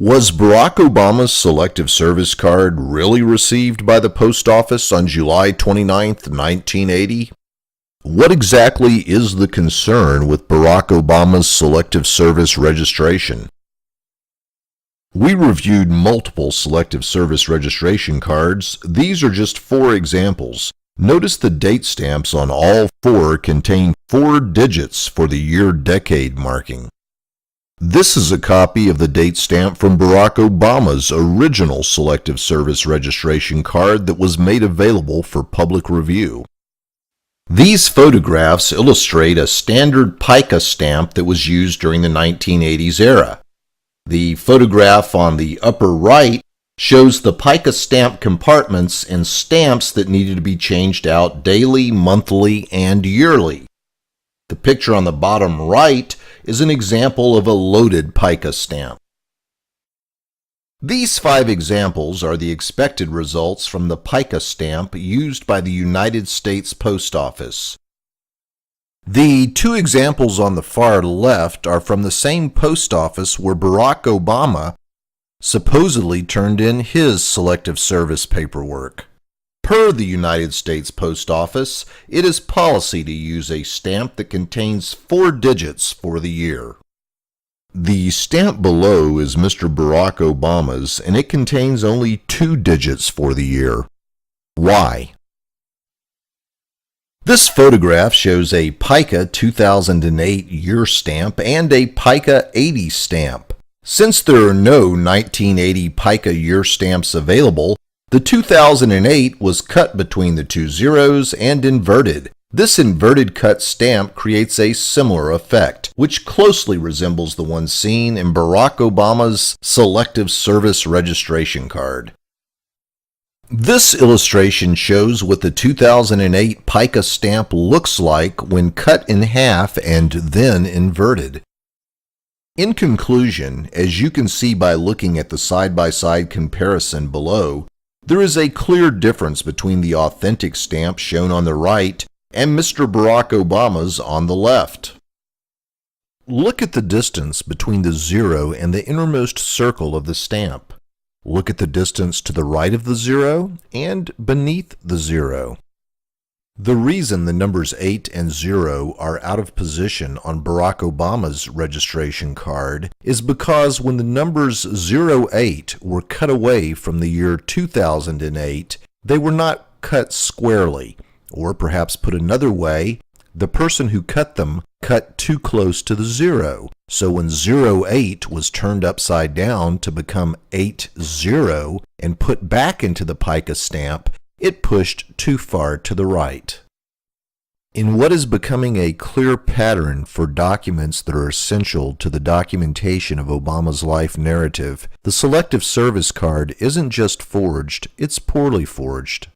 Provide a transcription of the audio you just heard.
Was Barack Obama's Selective Service card really received by the post office on July 29, 1980? What exactly is the concern with Barack Obama's Selective Service registration? We reviewed multiple Selective Service registration cards. These are just 4 examples. Notice the date stamps on all 4 contain 4 digits for the year-decade marking. This is a copy of the date stamp from Barack Obama's original Selective Service registration card that was made available for public review. These photographs illustrate a standard pica stamp that was used during the 1980s era. The photograph on the upper right shows the pica stamp compartments and stamps that needed to be changed out daily, monthly, and yearly. The picture on the bottom right is an example of a loaded pica stamp. These 5 examples are the expected results from the pica stamp used by the United States Post Office. The 2 examples on the far left are from the same post office where Barack Obama supposedly turned in his Selective Service paperwork. Per the United States Post Office, it is policy to use a stamp that contains 4 digits for the year. The stamp below is Mr. Barack Obama's, and it contains only 2 digits for the year. Why? This photograph shows a pica 2008 year stamp and a pica 80 stamp. Since there are no 1980 pica year stamps available, the 2008 was cut between the 2 zeros and inverted. This inverted cut stamp creates a similar effect, which closely resembles the one seen in Barack Obama's Selective Service registration card. This illustration shows what the 2008 pica stamp looks like when cut in half and then inverted. In conclusion, as you can see by looking at the side-by-side comparison below, there is a clear difference between the authentic stamp shown on the right and Mr. Barack Obama's on the left. Look at the distance between the 0 and the innermost circle of the stamp. Look at the distance to the right of the 0 and beneath the 0. The reason the numbers 8 and 0 are out of position on Barack Obama's registration card is because when the numbers 08 were cut away from the year 2008, they were not cut squarely, or perhaps put another way, the person who cut them cut too close to the 0. So when 08 was turned upside down to become 80 and put back into the pica stamp, it pushed too far to the right. In what is becoming a clear pattern for documents that are essential to the documentation of Obama's life narrative, the Selective Service card isn't just forged, it's poorly forged.